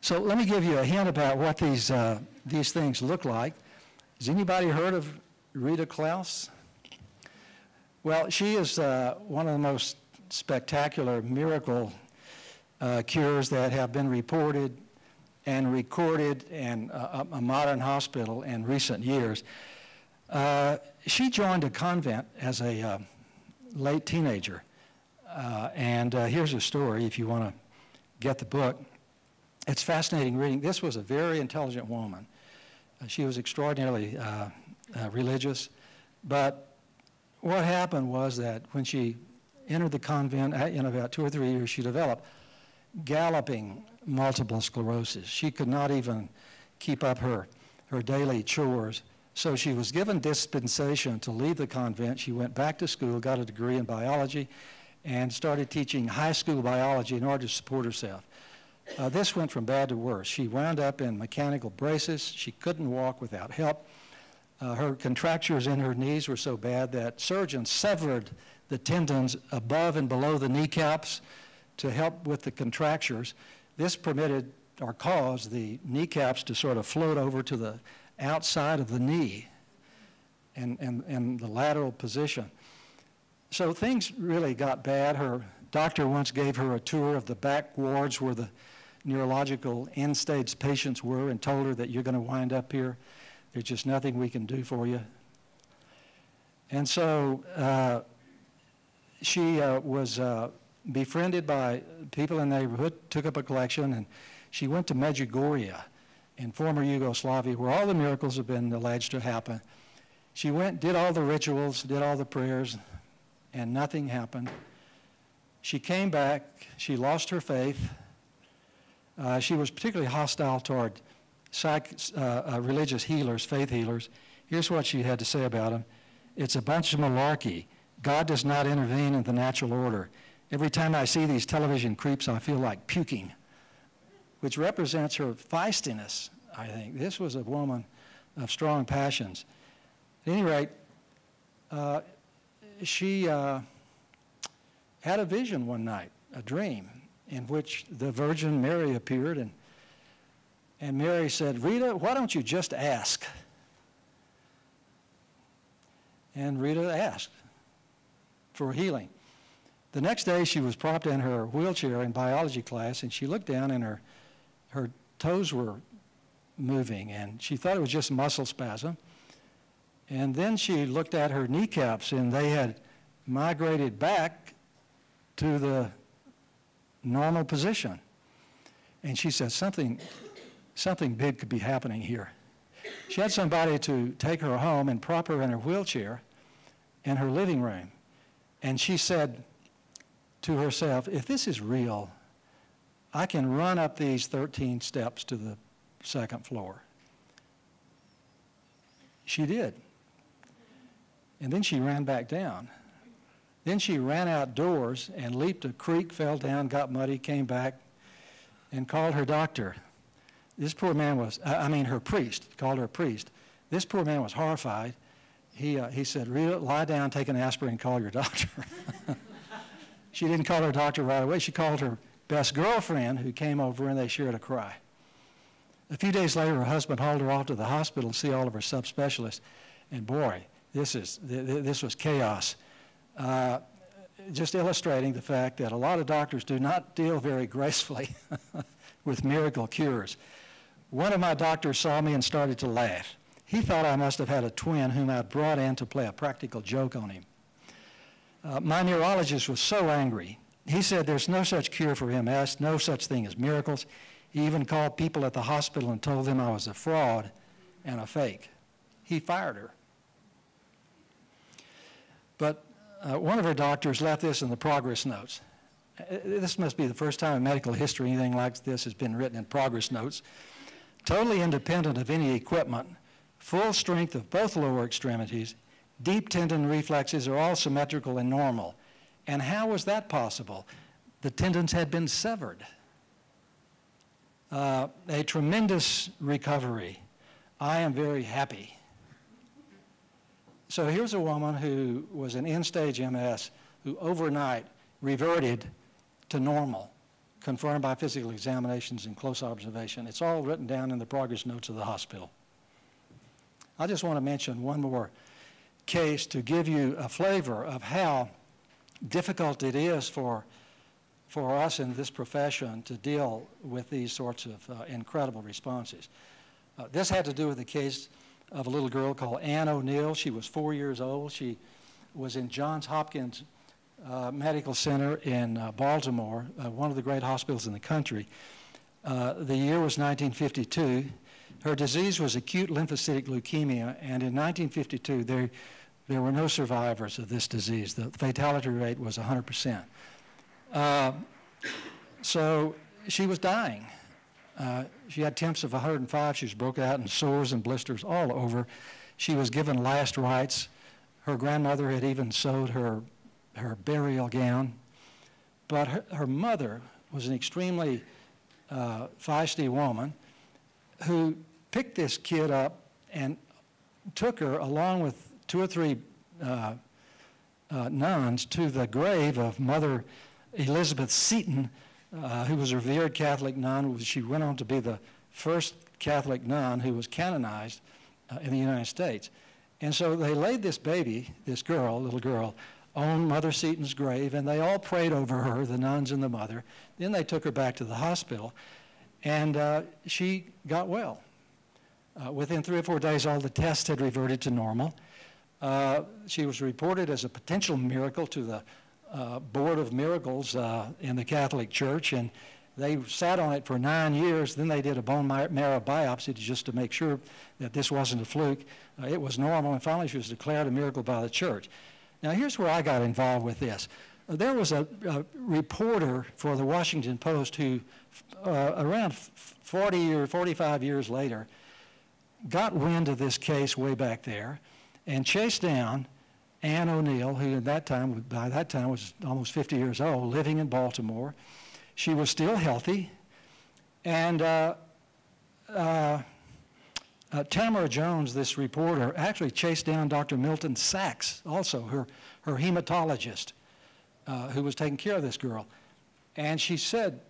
So let me give you a hint about what these things look like. Has anybody heard of Rita Klaus? Well, she is one of the most spectacular miracle cures that have been reported and recorded in a modern hospital in recent years. She joined a convent as a late teenager. And here's her story if you want to get the book. It's fascinating reading. This was a very intelligent woman. She was extraordinarily religious. But what happened was that when she entered the convent, in about 2 or 3 years, she developed galloping multiple sclerosis. She could not even keep up her daily chores. So she was given dispensation to leave the convent. She went back to school, got a degree in biology, and started teaching high school biology in order to support herself. This went from bad to worse. She wound up in mechanical braces. She couldn't walk without help. Her contractures in her knees were so bad that surgeons severed the tendons above and below the kneecaps to help with the contractures. This permitted or caused the kneecaps to sort of float over to the outside of the knee and the lateral position. So things really got bad. Her doctor once gave her a tour of the back wards where the neurological end-stage patients were and told her that you're going to wind up here. There's just nothing we can do for you. And so she was befriended by people in the neighborhood, took up a collection, and she went to Medjugorje in former Yugoslavia, where all the miracles have been alleged to happen. She went, did all the rituals, did all the prayers, and nothing happened. She came back. She lost her faith. She was particularly hostile toward religious healers, faith healers. Here's what she had to say about them. It's a bunch of malarkey. God does not intervene in the natural order. Every time I see these television creeps, I feel like puking, which represents her feistiness, I think. This was a woman of strong passions. At any rate, she had a vision one night, a dream, in which the Virgin Mary appeared, and Mary said, Rita, why don't you just ask? And Rita asked for healing. The next day, she was propped in her wheelchair in biology class, and she looked down, and her toes were moving, and she thought it was just muscle spasm. And then she looked at her kneecaps, and they had migrated back to the normal position. And she said, something big could be happening here. She had somebody to take her home and prop her in her wheelchair in her living room. And she said to herself, if this is real, I can run up these 13 steps to the second floor. She did. And then she ran back down. Then she ran outdoors and leaped a creek, fell down, got muddy, came back, and called her doctor. This poor man was, her priest, called her priest. This poor man was horrified. He said, Rita, lie down, take an aspirin, and call your doctor. She didn't call her doctor right away. She called her best girlfriend, who came over, and they shared a cry. A few days later, her husband hauled her off to the hospital to see all of her subspecialists. And boy, this was chaos. Just illustrating the fact that a lot of doctors do not deal very gracefully with miracle cures. One of my doctors saw me and started to laugh. He thought I must have had a twin whom I'd brought in to play a practical joke on him. My neurologist was so angry. He said there's no such cure for MS, no such thing as miracles. He even called people at the hospital and told them I was a fraud and a fake. He fired her. But one of her doctors left this in the progress notes. This must be the first time in medical history anything like this has been written in progress notes. Totally independent of any equipment, full strength of both lower extremities, deep tendon reflexes are all symmetrical and normal. And how was that possible? The tendons had been severed. A tremendous recovery. I am very happy. So here's a woman who was an end-stage MS who overnight reverted to normal, confirmed by physical examinations and close observation. It's all written down in the progress notes of the hospital. I just want to mention one more case to give you a flavor of how difficult it is for us in this profession to deal with these sorts of incredible responses. This had to do with the case of a little girl called Ann O'Neill. She was 4 years old. She was in Johns Hopkins Medical Center in Baltimore, one of the great hospitals in the country. The year was 1952. Her disease was acute lymphocytic leukemia, and in 1952 there were no survivors of this disease. The fatality rate was 100%. So she was dying. She had temps of 105. She was broken out in sores and blisters all over. She was given last rites. Her grandmother had even sewed her burial gown. But her mother was an extremely feisty woman who picked this kid up and took her along with 2 or 3 nuns to the grave of Mother Elizabeth Seton, who was a revered Catholic nun. She went on to be the first Catholic nun who was canonized in the United States. And so they laid this baby, this girl, little girl, on Mother Seton's grave, and they all prayed over her, the nuns and the mother. Then they took her back to the hospital, and she got well. Within 3 or 4 days, all the tests had reverted to normal. She was reported as a potential miracle to the Board of Miracles in the Catholic Church, and they sat on it for 9 years. Then they did a bone marrow biopsy just to make sure that this wasn't a fluke. It was normal, and finally she was declared a miracle by the church. Now here's where I got involved with this. There was a reporter for the Washington Post who, around 40 or 45 years later, got wind of this case way back there and chased down Ann O'Neill, who by that time was almost 50 years old, living in Baltimore. She was still healthy. And Tamara Jones, this reporter, actually chased down Dr. Milton Sachs, also her hematologist, who was taking care of this girl. And she said,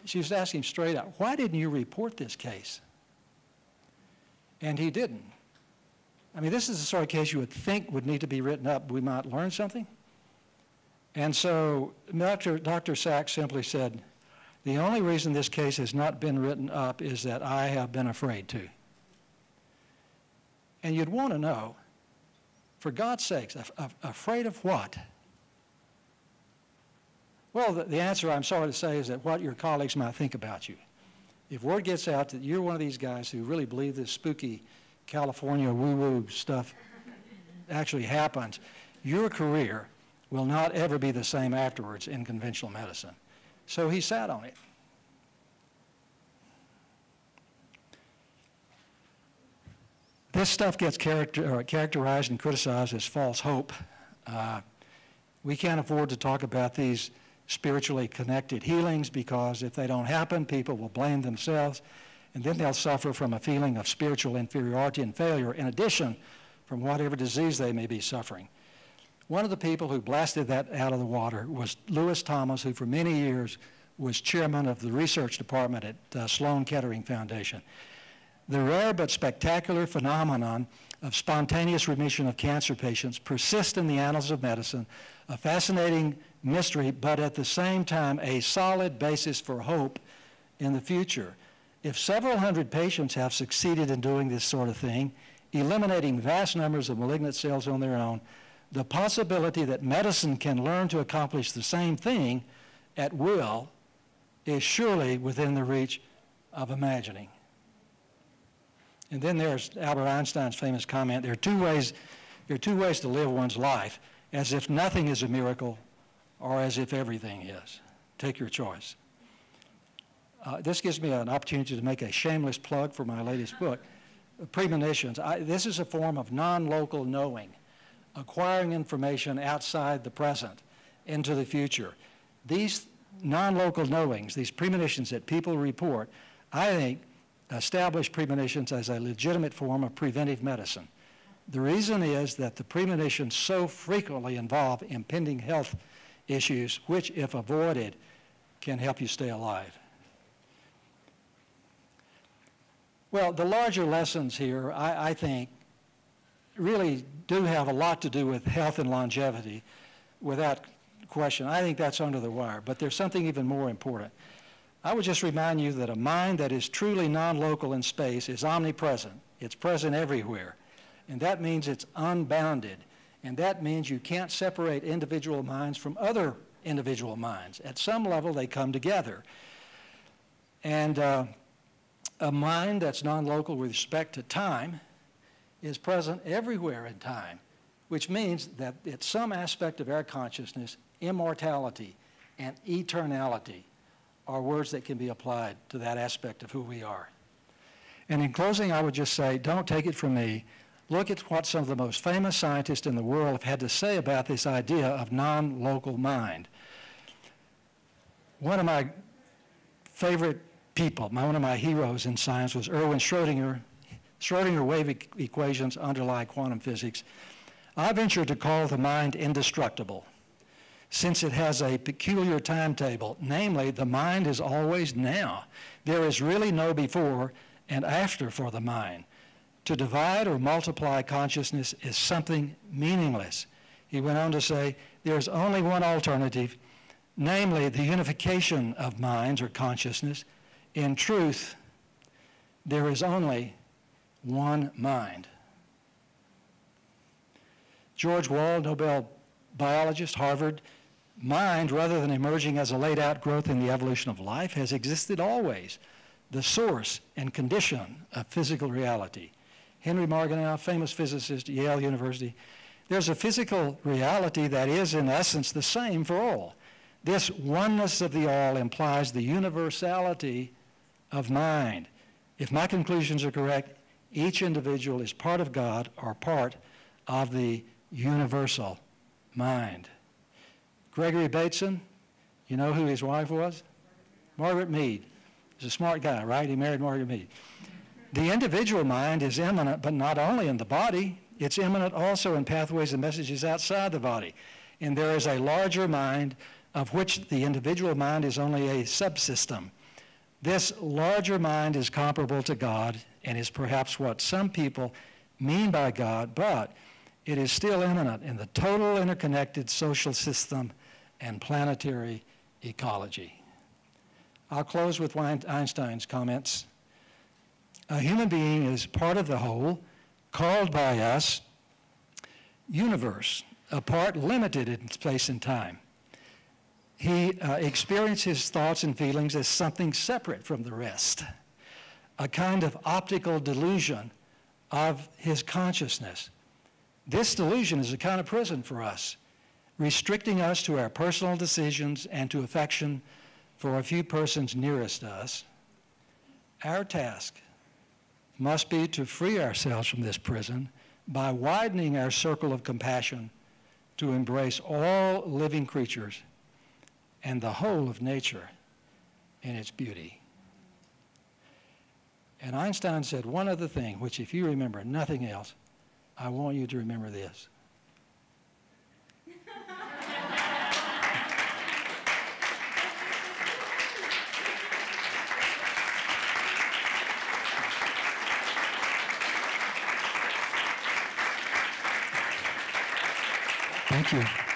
she was asking him straight out, why didn't you report this case? And he didn't. I mean, this is the sort of case you would think would need to be written up. We might learn something. And so Dr. Sachs simply said, the only reason this case has not been written up is that I have been afraid to. And you'd want to know, for God's sakes, afraid of what? Well, the answer, I'm sorry to say, is that what your colleagues might think about you. If word gets out that you're one of these guys who really believe this spooky California woo-woo stuff actually happens, your career will not ever be the same afterwards in conventional medicine. So he sat on it. This stuff gets characterized and criticized as false hope. We can't afford to talk about these spiritually connected healings because if they don't happen, people will blame themselves, and then they'll suffer from a feeling of spiritual inferiority and failure in addition from whatever disease they may be suffering. One of the people who blasted that out of the water was Lewis Thomas, who for many years was chairman of the research department at Sloan Kettering Foundation. The rare but spectacular phenomenon of spontaneous remission of cancer patients persists in the annals of medicine, a fascinating mystery, but at the same time a solid basis for hope in the future. If several hundred patients have succeeded in doing this sort of thing, eliminating vast numbers of malignant cells on their own, the possibility that medicine can learn to accomplish the same thing at will is surely within the reach of imagining. And then there's Albert Einstein's famous comment, there are two ways to live one's life, as if nothing is a miracle or as if everything is. Take your choice. This gives me an opportunity to make a shameless plug for my latest book, Premonitions. This is a form of non-local knowing, acquiring information outside the present into the future. These non-local knowings, these premonitions that people report, I think establish premonitions as a legitimate form of preventive medicine. The reason is that the premonitions so frequently involve impending health issues, which, if avoided, can help you stay alive. Well, the larger lessons here, I think, really do have a lot to do with health and longevity, without question. I think that's under the wire, but there's something even more important. I would just remind you that a mind that is truly non-local in space is omnipresent. It's present everywhere, and that means it's unbounded, and that means you can't separate individual minds from other individual minds. At some level, they come together. And a mind that's non-local with respect to time is present everywhere in time, which means that at some aspect of our consciousness, immortality and eternality are words that can be applied to that aspect of who we are. And in closing, I would just say, don't take it from me. Look at what some of the most famous scientists in the world have had to say about this idea of non-local mind. One of my favorite people, one of my heroes in science was Erwin Schrödinger. Schrödinger wave equations underlie quantum physics. I venture to call the mind indestructible, since it has a peculiar timetable, namely the mind is always now. There is really no before and after for the mind. To divide or multiply consciousness is something meaningless. He went on to say, there's only one alternative, namely the unification of minds or consciousness. In truth, there is only one mind. George Wald, Nobel biologist, Harvard, mind, rather than emerging as a laid out growth in the evolution of life, has existed always, the source and condition of physical reality. Henry Margenau, famous physicist at Yale University, there's a physical reality that is in essence the same for all. This oneness of the all implies the universality of mind. If my conclusions are correct, each individual is part of God or part of the universal mind. Gregory Bateson, you know who his wife was? Margaret Mead. He's a smart guy, right? He married Margaret Mead. The individual mind is immanent, but not only in the body, it's immanent also in pathways and messages outside the body. And there is a larger mind of which the individual mind is only a subsystem. This larger mind is comparable to God and is perhaps what some people mean by God, but it is still immanent in the total interconnected social system and planetary ecology. I'll close with Einstein's comments. A human being is part of the whole, called by us universe, a part limited in space and time. He experiences thoughts and feelings as something separate from the rest, a kind of optical delusion of his consciousness. This delusion is a kind of prison for us, restricting us to our personal decisions and to affection for a few persons nearest us. Our task must be to free ourselves from this prison by widening our circle of compassion to embrace all living creatures and the whole of nature in its beauty. And Einstein said one other thing, which if you remember nothing else, I want you to remember this. Thank you.